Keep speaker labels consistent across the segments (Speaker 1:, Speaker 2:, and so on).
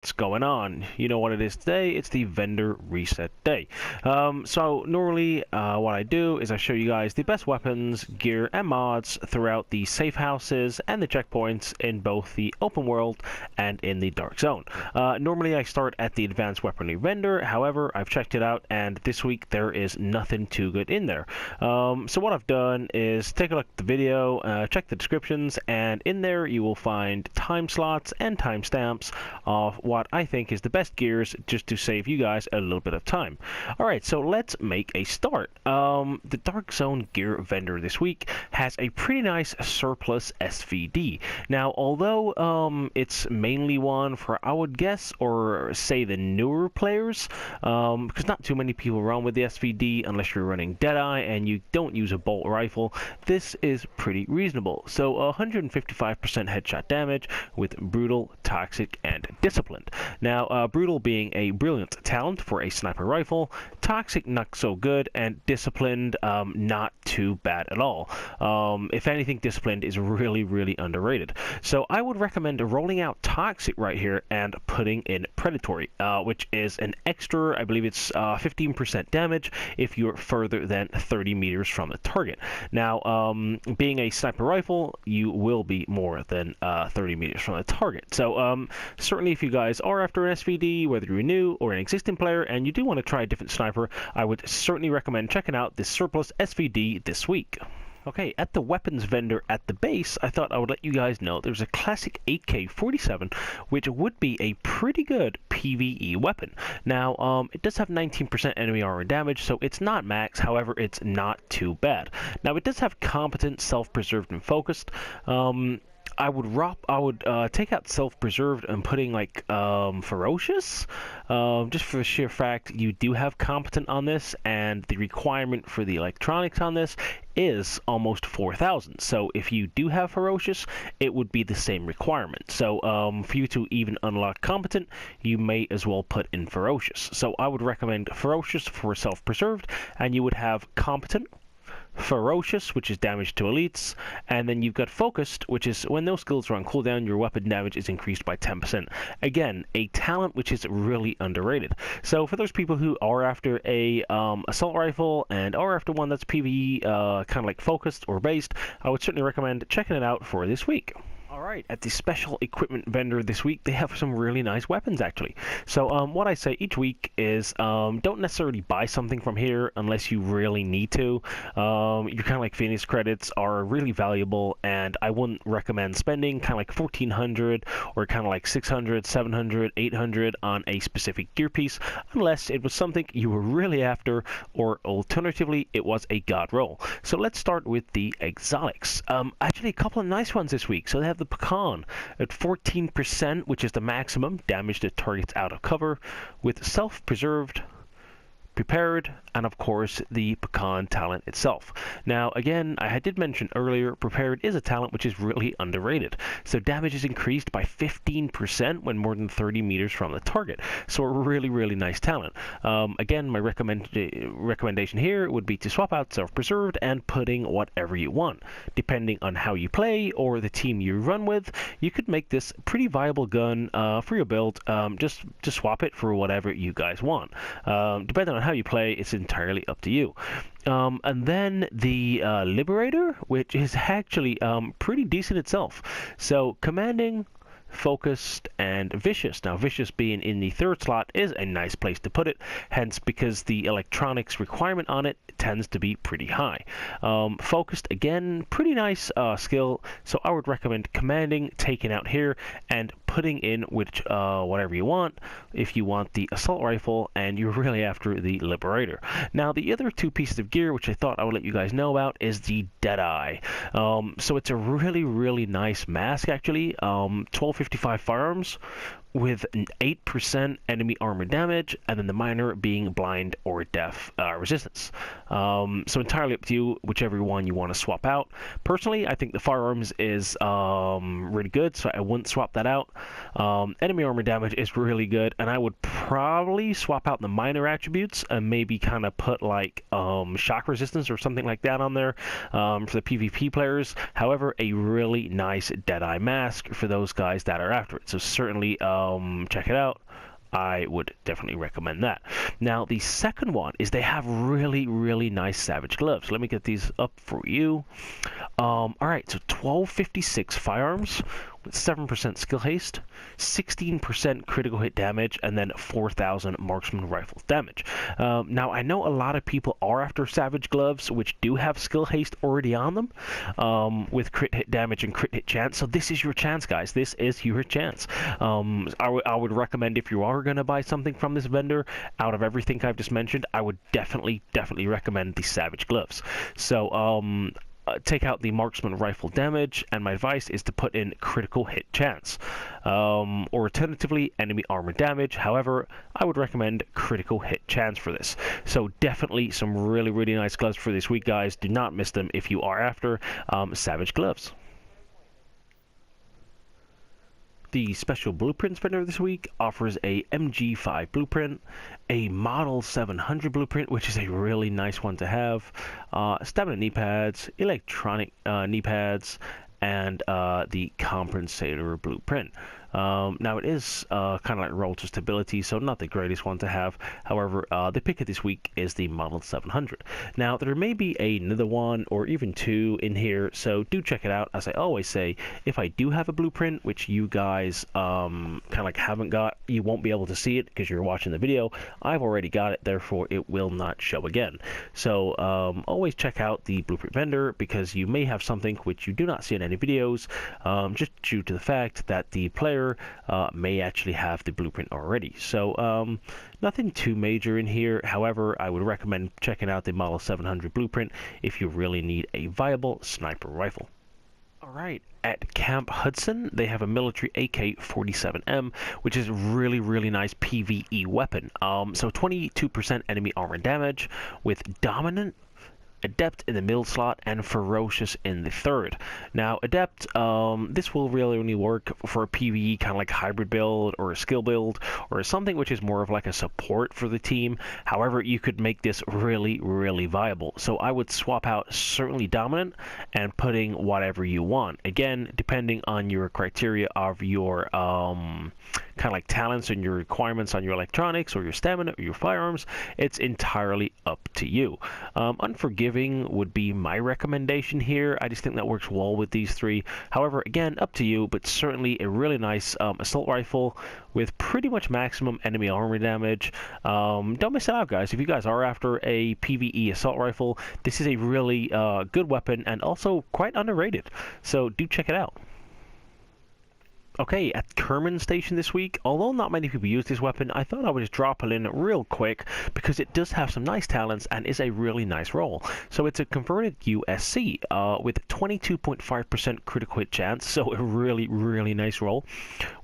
Speaker 1: What's going on? You know what it is today. It's the vendor reset day. So normally what I do is I show you guys the best weapons, gear, and mods throughout the safe houses and the checkpoints in both the open world and in the dark zone. Normally I start at the advanced weaponry vendor. However, I've checked it out and this week there is nothing too good in there. So what I've done is take a look at the video, check the descriptions, and in there you will find time slots and timestamps of what I think is the best gears, just to save you guys a little bit of time. Alright, so let's make a start. The Dark Zone gear vendor this week has a pretty nice surplus SVD. Now, although it's mainly one for, I would guess, or say the newer players, because not too many people run with the SVD unless you're running Deadeye and you don't use a bolt rifle, this is pretty reasonable. So 155% headshot damage with Brutal, Toxic, and Disciplined. Now, Brutal being a brilliant talent for a sniper rifle, Toxic not so good, and Disciplined not too bad at all. If anything, Disciplined is really underrated. So I would recommend rolling out Toxic right here and putting in Predatory, which is an extra, I believe it's 15% damage if you're further than 30 meters from the target. Now, being a sniper rifle, you will be more than 30 meters from the target. So certainly if you guys are after an SVD, whether you're new or an existing player and you do want to try a different sniper, I would certainly recommend checking out this surplus SVD this week. Okay, at the weapons vendor at the base, I thought I would let you guys know there's a classic AK-47, which would be a pretty good PvE weapon. Now, it does have 19% enemy armor damage, so it's not max, however, it's not too bad. Now, it does have competent, self-preserved, and focused. I would take out self-preserved and putting like ferocious, just for the sheer fact you do have competent on this, and the requirement for the electronics on this is almost 4,000. So if you do have ferocious, it would be the same requirement. So for you to even unlock competent, you may as well put in ferocious. So I would recommend ferocious for self-preserved, and you would have competent, ferocious, which is damage to elites, and then you've got focused, which is when those skills are on cooldown, your weapon damage is increased by 10%. Again, a talent which is really underrated. So for those people who are after a assault rifle and are after one that's PvE, kind of like focused or based, I would certainly recommend checking it out for this week. Alright, at the special equipment vendor this week, they have some really nice weapons, actually. So, what I say each week is, don't necessarily buy something from here unless you really need to. Your kind of like Phoenix credits are really valuable, and I wouldn't recommend spending kind of like 1,400 or kind of like 600, 700, 800 on a specific gear piece, unless it was something you were really after, or alternatively, it was a god roll. So let's start with the exotics. Actually, a couple of nice ones this week. So they have the Pakhan at 14%, which is the maximum damage to targets out of cover, with self-preserved, prepared, and of course the Pakhan talent itself. Now again, I did mention earlier, prepared is a talent which is really underrated. So damage is increased by 15% when more than 30 meters from the target. So a really nice talent. Again, my recommendation here would be to swap out self-preserved and putting whatever you want. Depending on how you play or the team you run with, you could make this pretty viable gun for your build. Just swap it for whatever you guys want. Depending on how you play, it's entirely up to you. And then the Liberator, which is actually pretty decent itself. So commanding, focused, and vicious. Now vicious being in the third slot is a nice place to put it, hence because the electronics requirement on it tends to be pretty high. Focused, again, pretty nice skill, so I would recommend commanding, taking out here, and putting in which whatever you want if you want the assault rifle and you're really after the Liberator. Now the other two pieces of gear which I thought I would let you guys know about is the Deadeye. So it's a really nice mask, actually. 1255 Firearms with an 8% enemy armor damage, and then the minor being blind or deaf resistance. So entirely up to you, whichever one you want to swap out. Personally, I think the Firearms is really good, so I wouldn't swap that out. Enemy armor damage is really good, and I would probably swap out the minor attributes and maybe kind of put like shock resistance or something like that on there for the PvP players. However, a really nice Deadeye mask for those guys that are after it. So certainly check it out. I would definitely recommend that. Now, the second one is they have really, really nice Savage gloves. Let me get these up for you. All right, so 1256 firearms with 7% skill haste, 16% critical hit damage, and then 4,000 marksman rifle damage. Now, I know a lot of people are after Savage gloves, which do have skill haste already on them, with crit hit damage and crit hit chance. So this is your chance, guys. This is your chance. I would recommend, if you are going to buy something from this vendor, out of everything I've just mentioned, I would definitely recommend the Savage gloves. So, take out the marksman rifle damage, and my advice is to put in critical hit chance, or alternatively enemy armor damage. However, I would recommend critical hit chance for this. So definitely some really nice gloves for this week, guys. Do not miss them if you are after Savage gloves. The special blueprints vendor this week offers a MG5 blueprint, a Model 700 blueprint, which is a really nice one to have, stamina knee pads, electronic knee pads, and the compensator blueprint. Now it is kind of like roll to stability, so not the greatest one to have. However, the pick of this week is the Model 700. Now there may be another one or even two in here, so do check it out. As I always say, if I do have a blueprint which you guys kind of like haven't got, you won't be able to see it because you're watching the video. I've already got it, therefore it will not show again. So always check out the blueprint vendor, because you may have something which you do not see in any videos, just due to the fact that the player may actually have the blueprint already. So nothing too major in here. However, I would recommend checking out the Model 700 blueprint if you really need a viable sniper rifle. Alright, at Camp Hudson, they have a military AK-47M, which is really nice PvE weapon. So 22% enemy armor damage with dominant, Adept in the middle slot, and Ferocious in the third. Now, Adept, this will really only work for a PvE kind of like hybrid build or a skill build or something which is more of like a support for the team. However, you could make this really viable. So I would swap out certainly Dominant and putting whatever you want. Again, depending on your criteria of your kind of like talents and your requirements on your electronics or your stamina or your firearms, it's entirely up to you. Unforgiving would be my recommendation here. I just think that works well with these three. However, again, up to you, but certainly a really nice assault rifle with pretty much maximum enemy armor damage. Don't miss out, guys. If you guys are after a PvE assault rifle, this is a really good weapon and also quite underrated. So do check it out. Okay, at Kerman Station this week, although not many people use this weapon, I thought I would just drop it in real quick because it does have some nice talents and is a really nice roll. So it's a converted USC with 22.5% critical hit chance, so a really nice roll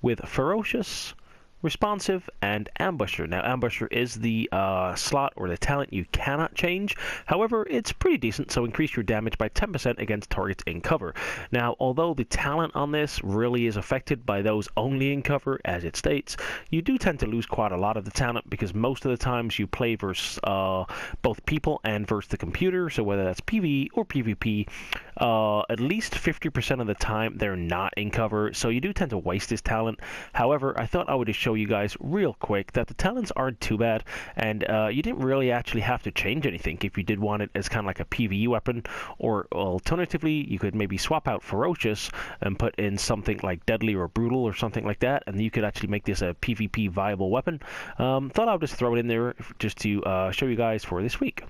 Speaker 1: with Ferocious, Responsive, and Ambusher. Now, Ambusher is the slot or the talent you cannot change. However, it's pretty decent, so increase your damage by 10% against targets in cover. Now, although the talent on this really is affected by those only in cover, as it states, you do tend to lose quite a lot of the talent because most of the times you play versus both people and versus the computer. So whether that's PvE or PvP, at least 50% of the time they're not in cover, so you do tend to waste this talent. However, I thought I would just show you guys real quick that the talents aren't too bad, and you didn't really actually have to change anything if you did want it as kind of like a PvE weapon, or alternatively you could maybe swap out Ferocious and put in something like Deadly or Brutal or something like that, and you could actually make this a PvP viable weapon. Thought I would just throw it in there just to show you guys for this week.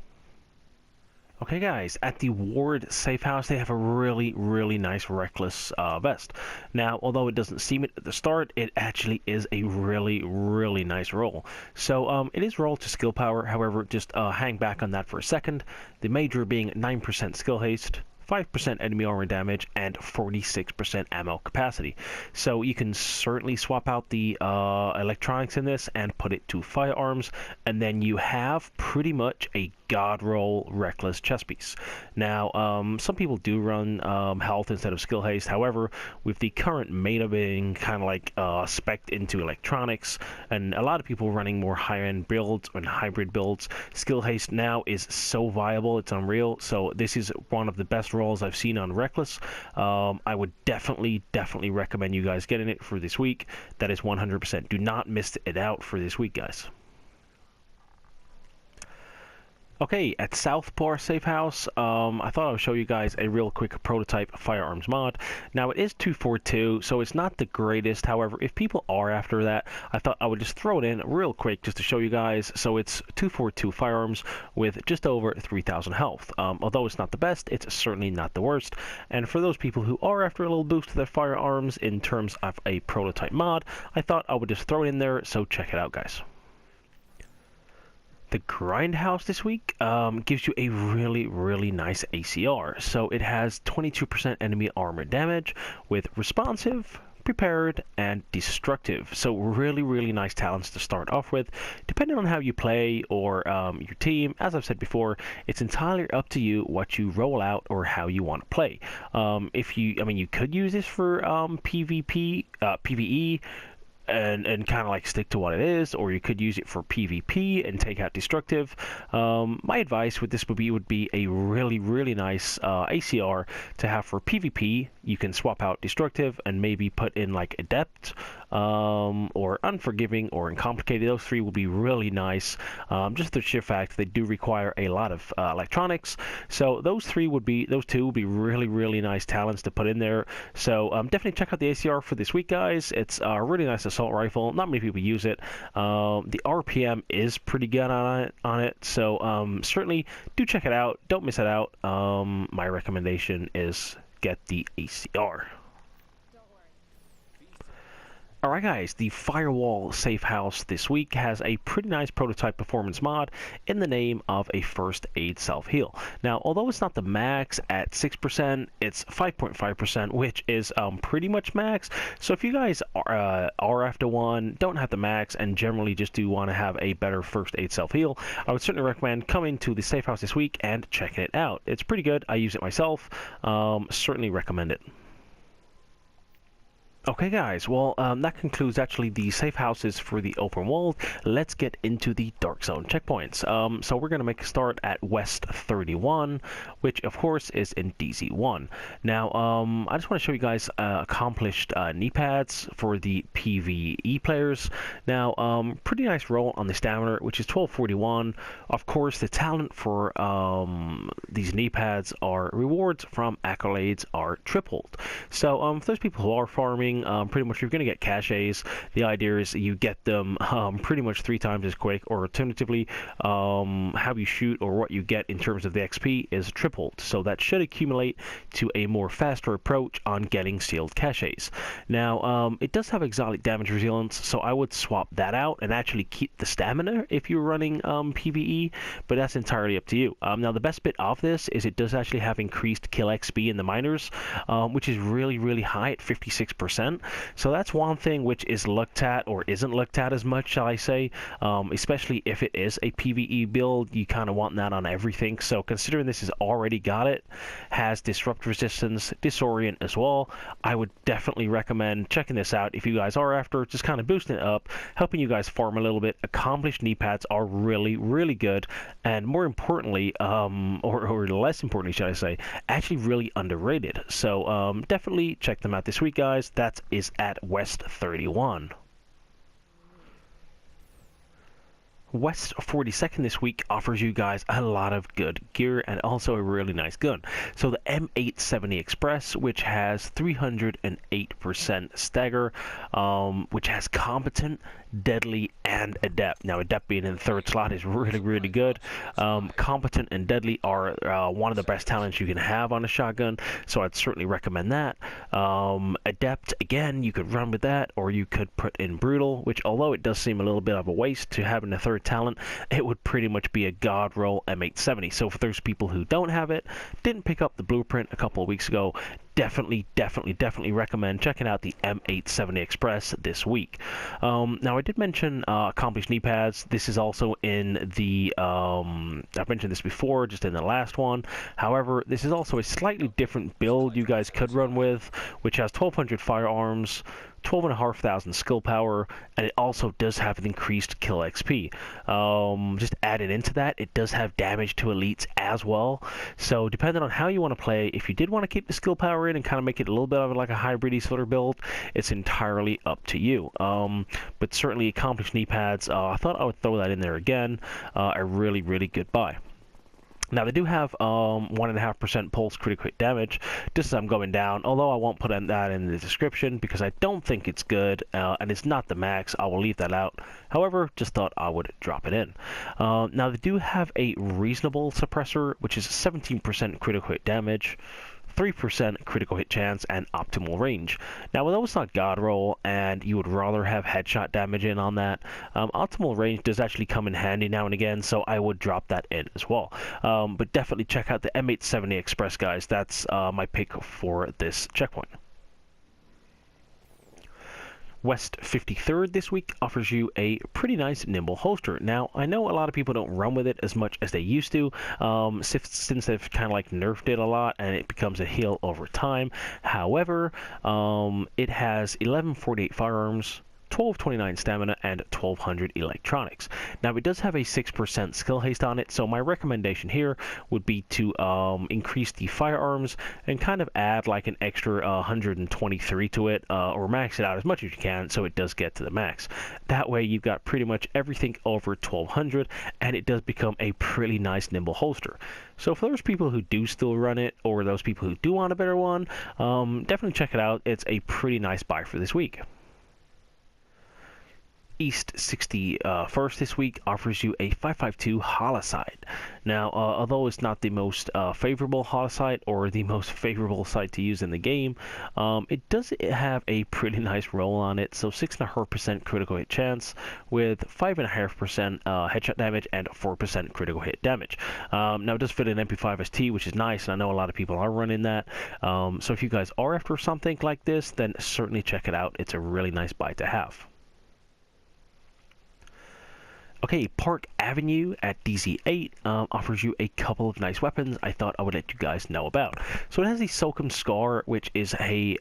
Speaker 1: Okay, guys, at the Ward Safe House, they have a really nice Reckless vest. Now, although it doesn't seem it at the start, it actually is a really nice roll. So, it is roll to skill power. However, just hang back on that for a second. The major being 9% skill haste, 5% enemy armor damage, and 46% ammo capacity. So you can certainly swap out the electronics in this and put it to firearms, and then you have pretty much a god roll reckless chest piece. Now, some people do run health instead of skill haste. However, with the current meta being kind of like spec'd into electronics, and a lot of people running more high-end builds and hybrid builds, skill haste now is so viable, it's unreal. So this is one of the best rolls I've seen on reckless. I would definitely recommend you guys getting it for this week. That is 100%. Do not miss it out for this week, guys. Okay, at Southpaw Safe House, I thought I would show you guys a real quick prototype Firearms mod. Now, it is 242, so it's not the greatest. However, if people are after that, I thought I would just throw it in real quick just to show you guys. So it's 242 Firearms with just over 3,000 health. Although it's not the best, it's certainly not the worst. And for those people who are after a little boost to their firearms in terms of a prototype mod, I thought I would just throw it in there, so check it out, guys. The Grindhouse this week gives you a really nice ACR. So it has 22% enemy armor damage with responsive, prepared, and destructive. So really nice talents to start off with. Depending on how you play or your team, as I've said before, it's entirely up to you what you roll out or how you want to play. You could use this for PvP, PvE, and kind of like stick to what it is, or you could use it for PvP and take out destructive. My advice with this would be a really nice ACR to have for PvP. You can swap out destructive and maybe put in like adept, or unforgiving, or uncomplicated. Those three will be really nice. Just the sheer fact they do require a lot of electronics. So those two would be really nice talents to put in there. So definitely check out the ACR for this week, guys. It's a really nice assault rifle. Not many people use it. The RPM is pretty good on it. So certainly do check it out. Don't miss it out. My recommendation is get the ACR. Alright guys, the Firewall Safe House this week has a pretty nice prototype performance mod in the name of a first aid self-heal. Now, although it's not the max at 6%, it's 5.5%, which is pretty much max. So if you guys are after one, don't have the max, and generally just do want to have a better first aid self-heal, I would certainly recommend coming to the Safe House this week and checking it out. It's pretty good. I use it myself. Certainly recommend it. Okay guys, well that concludes actually the safe houses for the open world. Let's get into the dark zone checkpoints. So we're going to make a start at West 31, which of course is in DZ1. Now I just want to show you guys accomplished knee pads for the PvE players. Now pretty nice roll on the stamina, which is 1241. Of course the talent for these knee pads are rewards from accolades are tripled. So for those people who are farming, pretty much you're going to get caches. The idea is you get them pretty much 3 times as quick, or alternatively how you shoot or what you get in terms of the XP is tripled. So that should accumulate to a more faster approach on getting sealed caches. Now it does have exotic damage resilience, so I would swap that out and actually keep the stamina if you're running PvE, but that's entirely up to you. Now the best bit of this is it does actually have increased kill XP in the miners, which is really high at 56%. So that's one thing which is looked at or isn't looked at as much, shall I say, especially if it is a PvE build. You kind of want that on everything. So considering this has already got it, has disrupt resistance, disorient as well, I would definitely recommend checking this out if you guys are after just kind of boosting it up, helping you guys farm a little bit. Accomplished knee pads are really good, and more importantly, or less importantly, should I say, actually really underrated. So definitely check them out this week, guys. That is at West 31. West 42nd this week offers you guys a lot of good gear and also a really nice gun. So the M870 Express, which has 308% stagger, which has competent, deadly, and adept. Now adept being in the 3rd slot is really good. Competent and deadly are one of the best talents you can have on a shotgun, so I'd certainly recommend that. Adept, again, you could run with that, or you could put in brutal, which although it does seem a little bit of a waste to have in a 3rd talent, it would pretty much be a god roll M870. So for those people who don't have it, didn't pick up the blueprint a couple of weeks ago, definitely recommend checking out the M870 Express this week. Now, I did mention accomplished knee pads. This is also in the, I've mentioned this before, just in the last one. However, this is also a slightly different build you guys could run with, which has 1200 firearms, 12,500 skill power, and it also does have an increased kill XP. Just added into that, it does have damage to elites as well. So depending on how you want to play, if you did want to keep the skill power in and kind of make it a little bit of like a hybrid sort of build, it's entirely up to you. But certainly accomplished knee pads, I thought I would throw that in there again. A really good buy. Now, they do have 1.5% pulse critical hit damage, just as I'm going down, although I won't put that in the description because I don't think it's good, and it's not the max. I will leave that out. However, just thought I would drop it in. Now, they do have a reasonable suppressor, which is 17% critical hit damage, 3% critical hit chance, and optimal range. Now, although it's not God roll and you would rather have headshot damage in on that, optimal range does actually come in handy now and again, so I would drop that in as well. But definitely check out the M870 Express, guys. That's my pick for this checkpoint. West 53rd this week offers you a pretty nice Nimble Holster. Now, I know a lot of people don't run with it as much as they used to, since they've kind of like nerfed it a lot and it becomes a heal over time. However, it has 1148 firearms, 1229 stamina, and 1200 electronics. Now, it does have a 6% skill haste on it, so my recommendation here would be to increase the firearms and kind of add like an extra 123 to it, or max it out as much as you can so it does get to the max. That way you've got pretty much everything over 1200, and it does become a pretty nice Nimble Holster. So for those people who do still run it, or those people who do want a better one, definitely check it out. It's a pretty nice buy for this week. East 61st this week offers you a 5.52 Holosight. Now, although it's not the most favorable Holosight or the most favorable sight to use in the game, it does have a pretty nice roll on it. So 6.5% critical hit chance with 5.5% headshot damage and 4% critical hit damage. Now, it does fit an MP5 ST, which is nice, and I know a lot of people are running that. So if you guys are after something like this, then certainly check it out. It's a really nice buy to have. Okay, Park Avenue at DZ8 offers you a couple of nice weapons I thought I would let you guys know about. So it has the SOCOM Scar, which is a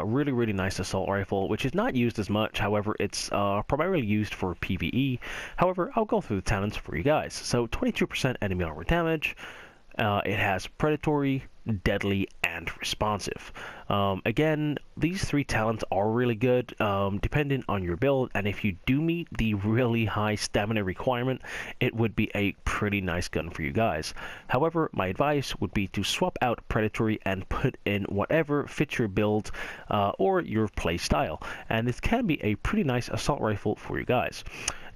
Speaker 1: really nice assault rifle, which is not used as much. However, it's primarily used for PvE. However, I'll go through the talents for you guys. So 22% enemy armor damage. It has predatory, deadly, and responsive. Again, these three talents are really good, depending on your build, and if you do meet the really high stamina requirement, it would be a pretty nice gun for you guys. However, my advice would be to swap out predatory and put in whatever fits your build or your play style, and this can be a pretty nice assault rifle for you guys.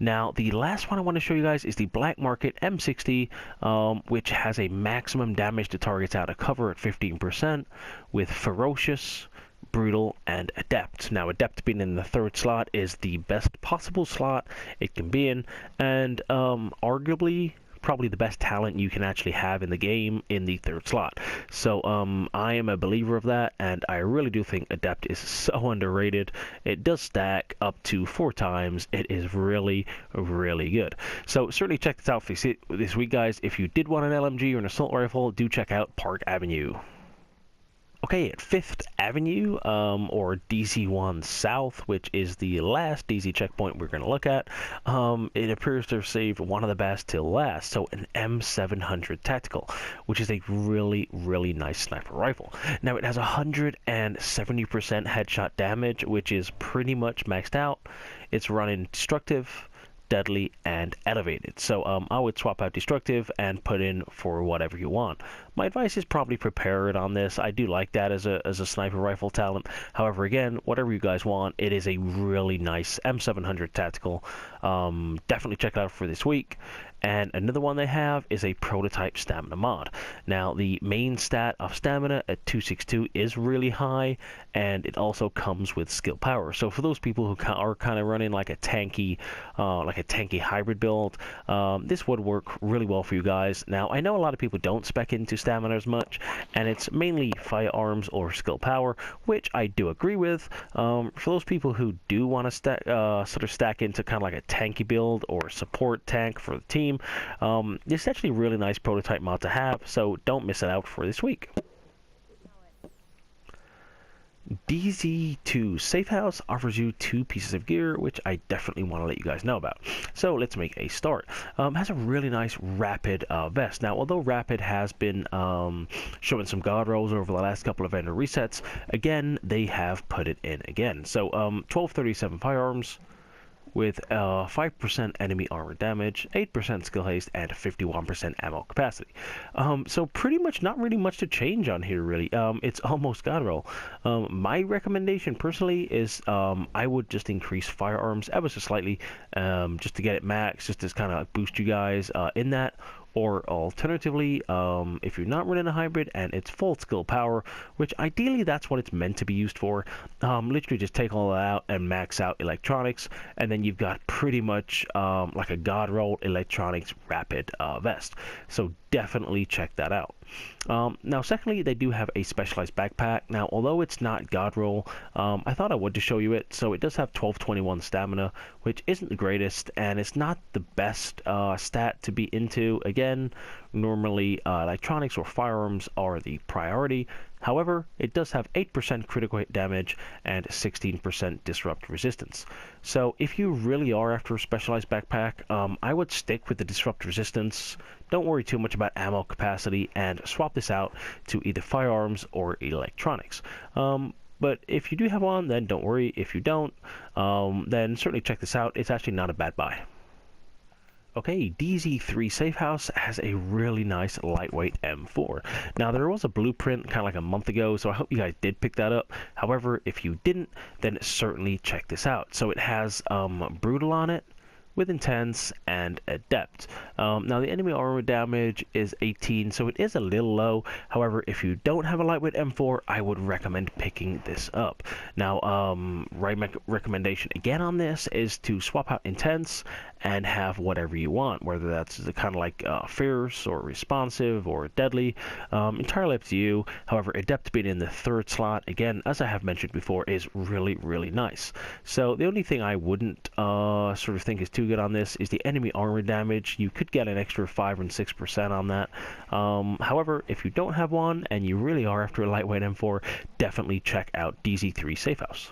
Speaker 1: Now, the last one I want to show you guys is the Black Market M60, which has a maximum damage to targets out of cover at 15%, with Ferocious, Brutal, and Adept. Now, Adept being in the third slot is the best possible slot it can be in, and arguably probably the best talent you can actually have in the game in the third slot. So I am a believer of that, and I really do think Adept is so underrated. It does stack up to 4 times. It is really good. So certainly check this out for this week, guys. If you did want an LMG or an assault rifle, do check out Park Avenue. Okay, at 5th Avenue, or DC1 South, which is the last DC checkpoint we're going to look at, it appears to have saved one of the best till last, so an M700 Tactical, which is a really nice sniper rifle. Now, it has 170% headshot damage, which is pretty much maxed out. It's running destructive, deadly, and elevated. So I would swap out destructive and put in for whatever you want. My advice is probably prepare it on this. I do like that as a sniper rifle talent. However, again, whatever you guys want, it is a really nice M700 Tactical. Definitely check it out for this week. And another one they have is a prototype stamina mod. Now, the main stat of stamina at 262 is really high, and it also comes with skill power. So for those people who are kind of running like a tanky, like like a tanky hybrid build, this would work really well for you guys. Now, I know a lot of people don't spec into stamina as much, and it's mainly firearms or skill power, which I do agree with. For those people who do want to sort of stack into kind of like a tanky build or support tank for the team, this is actually a really nice prototype mod to have, so don't miss it out for this week. DZ2 Safe House offers you 2 pieces of gear, which I definitely want to let you guys know about. So let's make a start. Has a really nice rapid vest. Now, although rapid has been showing some god rolls over the last couple of vendor resets, again, they have put it in again. So 1237 firearms with 5% enemy armor damage, 8% skill haste, and 51% ammo capacity. So pretty much not really much to change on here, really. It's almost god roll. My recommendation personally is I would just increase firearms ever so slightly, just to get it max, just to kind of boost you guys in that. Or alternatively, if you're not running a hybrid and it's full skill power, which ideally that's what it's meant to be used for, literally just take all that out and max out electronics, and then you've got pretty much like a god roll electronics rapid vest. So definitely check that out. Now, secondly, they do have a specialized backpack. Now, although it's not god roll, I thought I would just show you it. So it does have 1221 stamina, which isn't the greatest, and it's not the best stat to be into. Again, normally electronics or firearms are the priority. However, it does have 8% critical hit damage and 16% disrupt resistance. So if you really are after a specialized backpack, I would stick with the disrupt resistance. Don't worry too much about ammo capacity and swap this out to either firearms or electronics. But if you do have one, then don't worry. If you don't, then certainly check this out. It's actually not a bad buy. Okay, DZ3 Safe House has a really nice lightweight M4. Now, there was a blueprint kind of like a month ago, so I hope you guys did pick that up. However, if you didn't, then certainly check this out. So it has Brutal on it, with Intense and Adept. Now, the enemy armor damage is 18, so it is a little low. However, if you don't have a lightweight M4, I would recommend picking this up. Now, recommendation again on this is to swap out Intense and have whatever you want, whether that's kind of like fierce or responsive or deadly, entirely up to you. However, Adept being in the 3rd slot, again, as I have mentioned before, is really, really nice. So the only thing I wouldn't sort of think is too good on this is the enemy armor damage. You could get an extra 5 and 6% on that. However, if you don't have one and you really are after a lightweight M4, definitely check out DZ3 Safe House.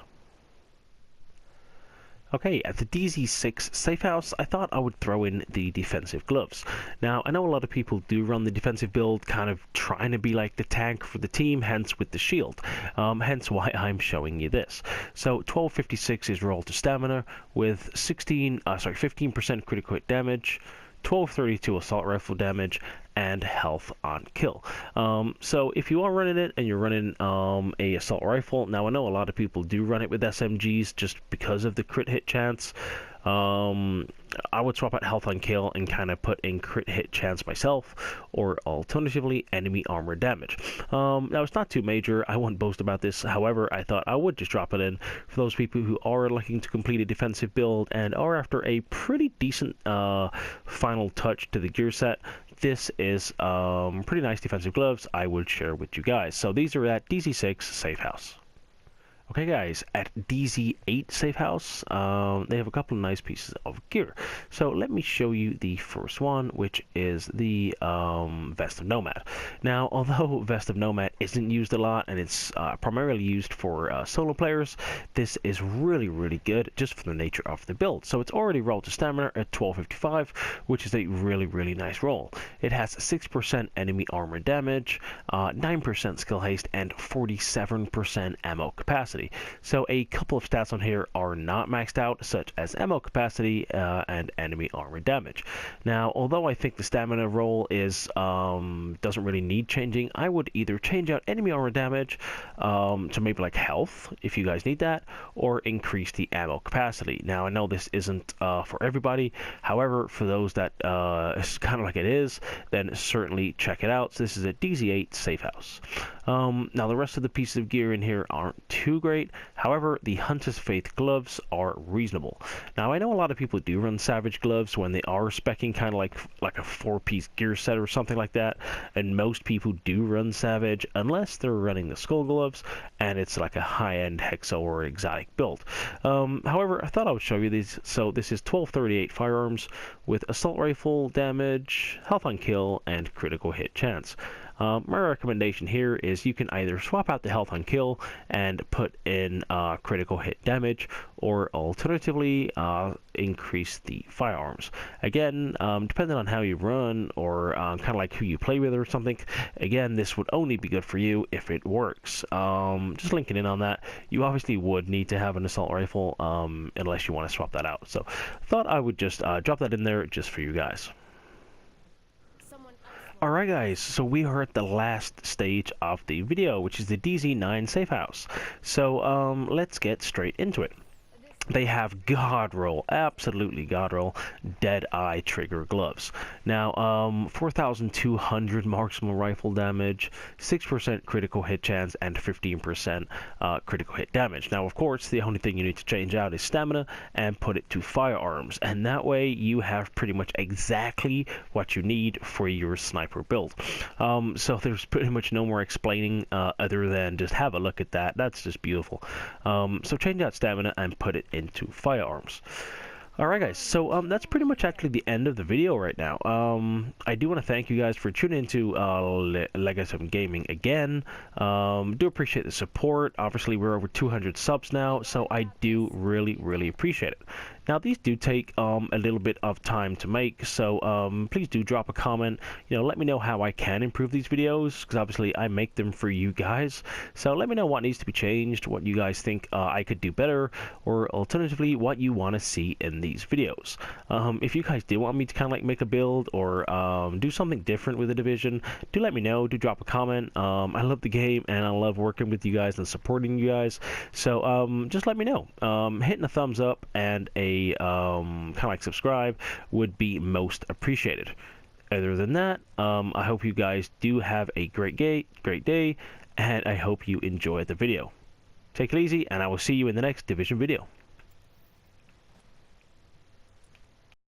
Speaker 1: Okay, at the DZ6 Safe House, I thought I would throw in the defensive gloves. Now, I know a lot of people do run the defensive build, kind of trying to be like the tank for the team, hence with the shield. Hence why I'm showing you this. So, 1256 is roll to stamina with 15% critical hit damage, 1232 assault rifle damage, and health on kill. So if you are running it and you're running a assault rifle, now I know a lot of people do run it with SMGs just because of the crit hit chance. I would swap out health on kill and kind of put in crit hit chance myself, or alternatively enemy armor damage. Now it's not too major, I won't boast about this. However, I thought I would just drop it in for those people who are looking to complete a defensive build and are after a pretty decent final touch to the gear set. This is pretty nice defensive gloves I would share with you guys. So these are at DZ6 Safe House. Okay guys, at DZ8 Safe House, they have a couple of nice pieces of gear. So let me show you the first one, which is the Vest of Nomad. Now, although Vest of Nomad isn't used a lot and it's primarily used for solo players, this is really, really good just for the nature of the build. So it's already rolled to stamina at 1255, which is a really, really nice roll. It has 6% enemy armor damage, 9% skill haste, and 47% ammo capacity. So a couple of stats on here are not maxed out, such as ammo capacity and enemy armor damage. Now, although I think the stamina roll is doesn't really need changing, I would either change change out enemy armor damage to maybe like health, if you guys need that, or increase the ammo capacity. Now, I know this isn't for everybody. However, for those that it's kind of like it is, then certainly check it out. So this is a DZ8 safe house. Now, the rest of the pieces of gear in here aren't too great. However, the Hunter's Faith gloves are reasonable. Now, I know a lot of people do run Savage gloves when they are speccing kind of like a 4-piece gear set or something like that, and most people do run Savage unless they're running the Skull gloves and it's like a high-end Hexo or exotic build. However, I thought I would show you these. So this is 1238 Firearms with assault rifle damage, health on kill, and critical hit chance. My recommendation here is you can either swap out the health on kill and put in critical hit damage, or alternatively increase the firearms. Again, depending on how you run or kind of like who you play with or something, again, this would only be good for you if it works. Just linking in on that, you obviously would need to have an assault rifle unless you want to swap that out. So thought I would just drop that in there just for you guys. Alright guys, so we are at the last stage of the video, which is the DZ9 safe house. So let's get straight into it. They have God roll, absolutely God roll, dead eye trigger gloves. Now, 4,200 marksman rifle damage, 6% critical hit chance, and 15% critical hit damage. Now, of course, the only thing you need to change out is stamina and put it to firearms, and that way you have pretty much exactly what you need for your sniper build. So there's pretty much no more explaining other than just have a look at that. That's just beautiful. So change out stamina and put it into firearms. Alright guys, so that's pretty much actually the end of the video right now. I do want to thank you guys for tuning into Legatum Gaming again. Do appreciate the support. Obviously we're over 200 subs now, so I do really appreciate it. Now, these do take a little bit of time to make, so please do drop a comment. You know, let me know how I can improve these videos, because obviously I make them for you guys. So let me know what needs to be changed, what you guys think I could do better, or alternatively, what you want to see in these videos. If you guys do want me to kind of like make a build or do something different with the division, do let me know. Do drop a comment. I love the game, and I love working with you guys and supporting you guys. So just let me know. Hitting a thumbs up and a kind of like subscribe would be most appreciated. Other than that, I hope you guys do have a great day, and I hope you enjoy the video. Take it easy, and I will see you in the next division video.